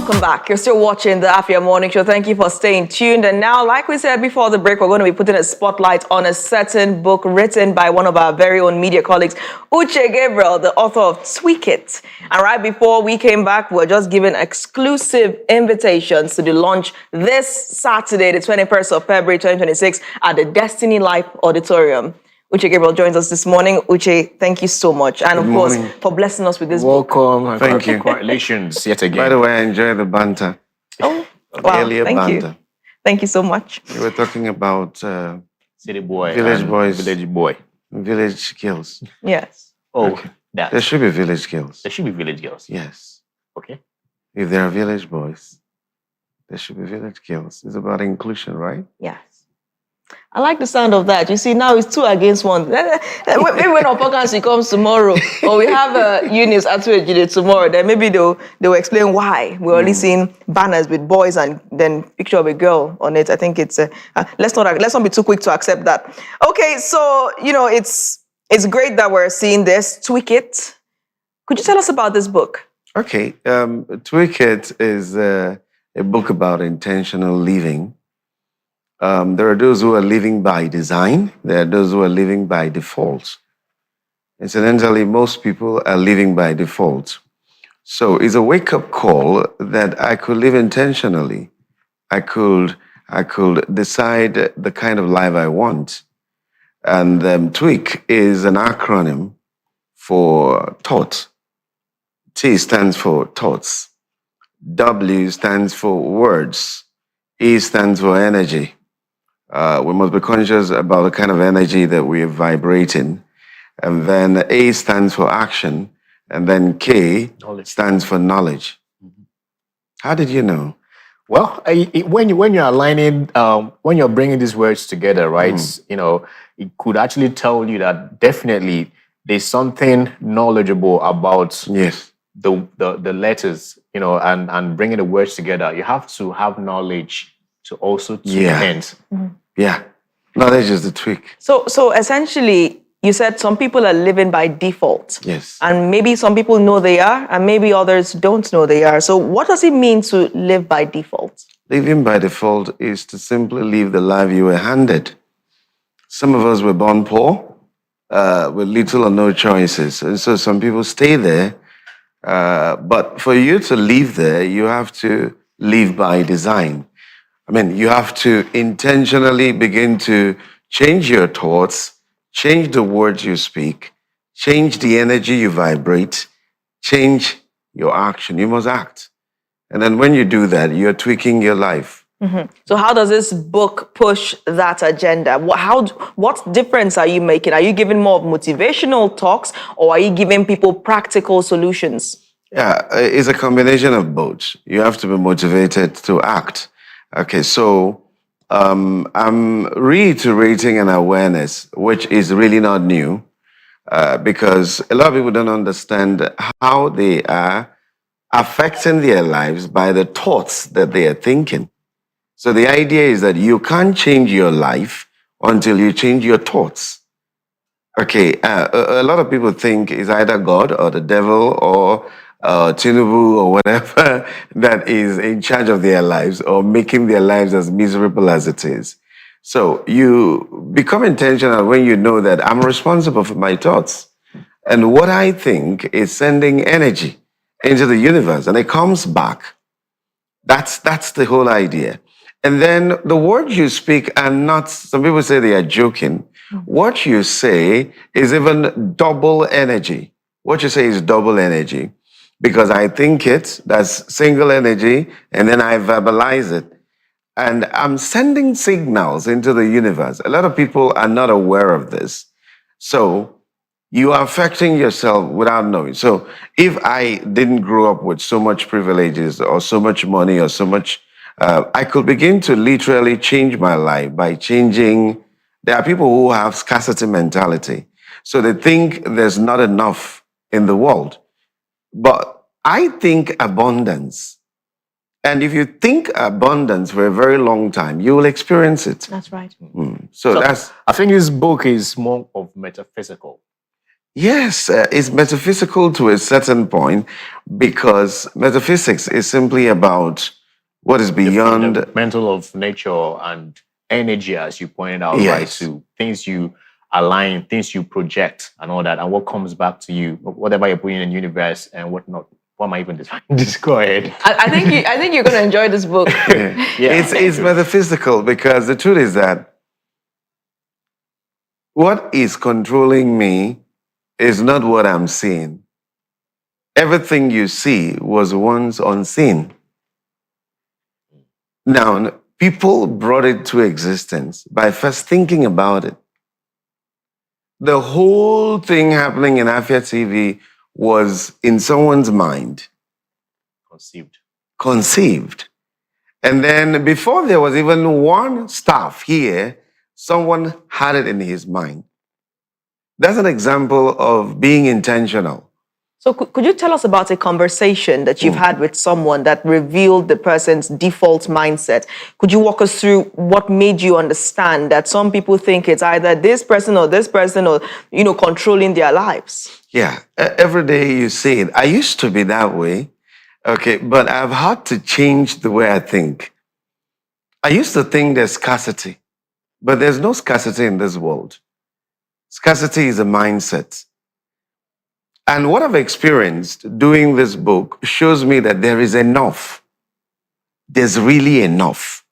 Welcome back. You're still watching the Afia Morning Show. Thank you for staying tuned. And now, like we said before the break, we're going to be putting a spotlight on a certain book written by one of our very own media colleagues, Uche Gabriel, the author of Tweak It. And right before we came back, we're just giving exclusive invitations to the launch this Saturday, the 21st of February, 2026, at the Destiny Life Auditorium. Uche Gabriel joins us this morning. Uche, thank you so much. And of course, for blessing us with this book. Welcome. Thank you. Congratulations yet again. By the way, I enjoy the banter. Oh, wow. Thank you. Thank you so much. We were talking about City boy. village boys, Village boy. village girls. Yes. Oh, Okay. that. There should be village girls. There should be village girls. Yes. Okay. If there are village boys, there should be village girls. It's about inclusion, right? Yes. I like the sound of that. You see, now it's 2 against 1. Maybe when our vacancy comes tomorrow, or we have Eunice Atuejide tomorrow, then maybe they'll explain why we're only seeing banners with boys and then picture of a girl on it. I think it's let's not be too quick to accept that. Okay, so it's great that we're seeing this. Tweak It. Could you tell us about this book? Okay. Tweak It is a book about intentional living. There are those who are living by design. There are those who are living by default. Incidentally, most people are living by default. So it's a wake-up call that I could live intentionally. I could decide the kind of life I want. And TWEAK is an acronym for thought. T stands for thoughts. W stands for words. E stands for energy. We must be conscious about the kind of energy that we are vibrating. And then A stands for action. And then K stands for knowledge. Mm-hmm. How did you know? Well, when you're aligning, when you're bringing these words together, right? It could actually tell you that definitely there's something knowledgeable about Yes. the letters, and bringing the words together. You have to have knowledge to also end. Yeah. Knowledge is the trick. So essentially, you said some people are living by default. Yes. And maybe some people know they are, and maybe others don't know they are. So what does it mean to live by default? Living by default is to simply live the life you were handed. Some of us were born poor, with little or no choices. And so some people stay there. But for you to live there, you have to live by design. I mean, you have to intentionally begin to change your thoughts, change the words you speak, change the energy you vibrate, change your action. You must act. And then when you do that, you're tweaking your life. Mm-hmm. So how does this book push that agenda? What difference are you making? Are you giving more of motivational talks, or are you giving people practical solutions? Yeah, it's a combination of both. You have to be motivated to act. Okay, so I'm reiterating an awareness, which is really not new, because a lot of people don't understand how they are affecting their lives by the thoughts that they are thinking. So the idea is that you can't change your life until you change your thoughts. Okay, a lot of people think it's either God or the devil or Tinubu or whatever that is in charge of their lives or making their lives as miserable as it is. So you become intentional when you know that I'm responsible for my thoughts. And what I think is sending energy into the universe and it comes back. That's the whole idea. And then the words you speak are not, some people say they are joking. What you say is even double energy. What you say is double energy. Because I think it, that's single energy, and then I verbalize it. And I'm sending signals into the universe. A lot of people are not aware of this. So you are affecting yourself without knowing. So if I didn't grow up with so much privileges or so much money or so much, I could begin to literally change my life by changing. There are people who have scarcity mentality. So they think there's not enough in the world. But I think abundance. And if you think abundance for a very long time, you will experience it. That's right. So I think this book is more of metaphysical. Yes, it's metaphysical to a certain point because metaphysics is simply about what is The beyond. fundamental of nature and energy, as you pointed out, right? Yes. To things you align, things you project, and all that, and what comes back to you, whatever you're putting in the universe and whatnot. What am I even defining? Just go ahead. I think you're going to enjoy this book. Yeah. It's metaphysical because the truth is that what is controlling me is not what I'm seeing. Everything you see was once unseen. Now, people brought it to existence by first thinking about it. The whole thing happening in Afia TV was in someone's mind, Conceived. conceived. And then before there was even one staff here, someone had it in his mind. That's an example of being intentional. So could you tell us about a conversation that you've had with someone that revealed the person's default mindset? Could you walk us through what made you understand that some people think it's either this person or, controlling their lives? Yeah, every day you see it. I used to be that way, okay, but I've had to change the way I think. I used to think there's scarcity, but there's no scarcity in this world. Scarcity is a mindset. And what I've experienced doing this book shows me that there is enough. There's really enough.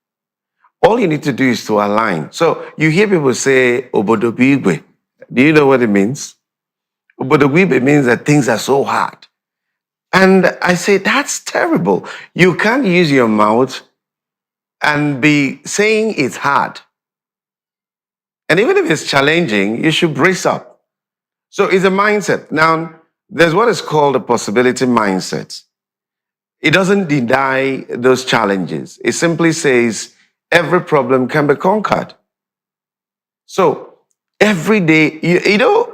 All you need to do is to align. So you hear people say, Obodobigwe. Do you know what it means? Obodobigwe means that things are so hard. And I say, that's terrible. You can't use your mouth and be saying it's hard. And even if it's challenging, you should brace up. So it's a mindset. Now, there's what is called a possibility mindset. It doesn't deny those challenges. It simply says every problem can be conquered. So every day,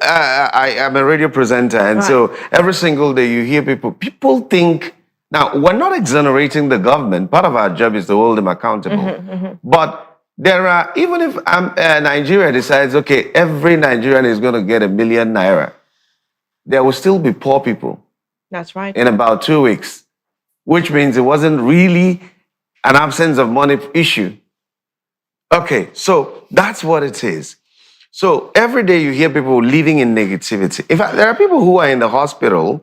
I am a radio presenter, and so every single day you hear people think, now we're not exonerating the government. Part of our job is to hold them accountable. But there are, even if Nigeria decides, okay, every Nigerian is going to get ₦1 million, there will still be poor people. That's right. In about 2 weeks, which means it wasn't really an absence of money issue. Okay, so that's what it is. So every day you hear people living in negativity. In fact, there are people who are in the hospital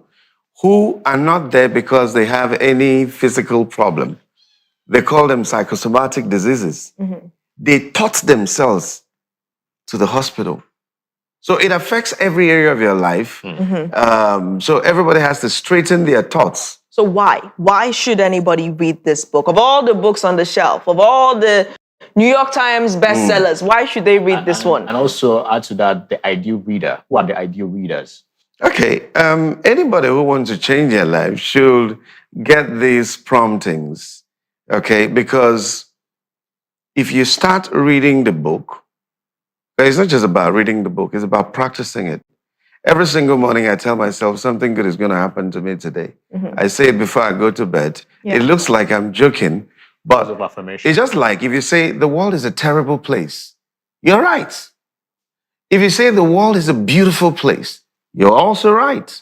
who are not there because they have any physical problem. They call them psychosomatic diseases. They taught themselves to the hospital. So it affects every area of your life. So everybody has to straighten their thoughts. So why? Why should anybody read this book? Of all the books on the shelf, of all the New York Times bestsellers, why should they read this one? And also add to that the ideal reader. Who are the ideal readers? Okay, anybody who wants to change their life should get these promptings, okay? Because if you start reading the book, it's not just about reading the book, it's about practicing it. Every single morning I tell myself something good is going to happen to me today. I say it before I go to bed. It looks like I'm joking, but of affirmation. it's just like if you say the world is a terrible place, you're right. If you say the world is a beautiful place, you're also right.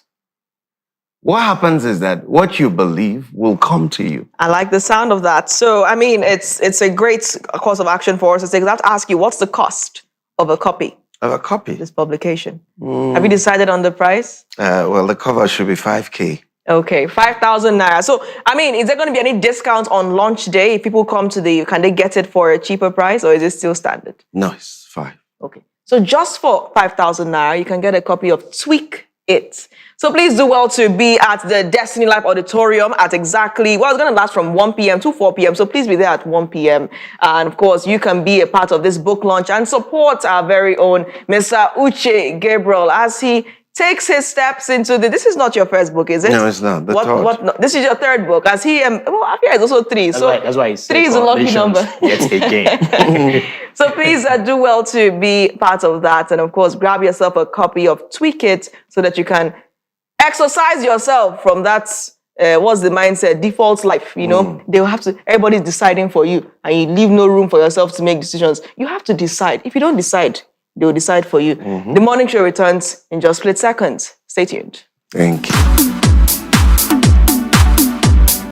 What happens is that what you believe will come to you. I like the sound of that. So, I mean, it's a great course of action for us to take. I have to ask you, what's the cost of a copy? Of a copy? This publication. Have you decided on the price? Well, the cover should be 5K. Okay, 5,000 naira. So, I mean, is there going to be any discounts on launch day? If people come to can they get it for a cheaper price, or is it still standard? No, it's 5. Okay. So just for 5,000 naira, you can get a copy of Tweak It. So please do well to be at the Destiny Life Auditorium at exactly, well, it's going to last from 1 p.m. to 4 p.m. So please be there at 1 p.m. And of course, you can be a part of this book launch and support our very own Mr. Uche Gabriel as he takes his steps into this is not your first book, is it? No, it's not. This is your third book. As he, Afia is also 3. That's why 3 is a lucky number. Yet again. So please do well to be part of that. And of course, grab yourself a copy of Tweak It so that you can exercise yourself from that, what's the mindset, default life, They'll have to, everybody's deciding for you and you leave no room for yourself to make decisions. You have to decide. If you don't decide, They'll decide for you. The morning show returns in just split seconds. Stay tuned. Thank you.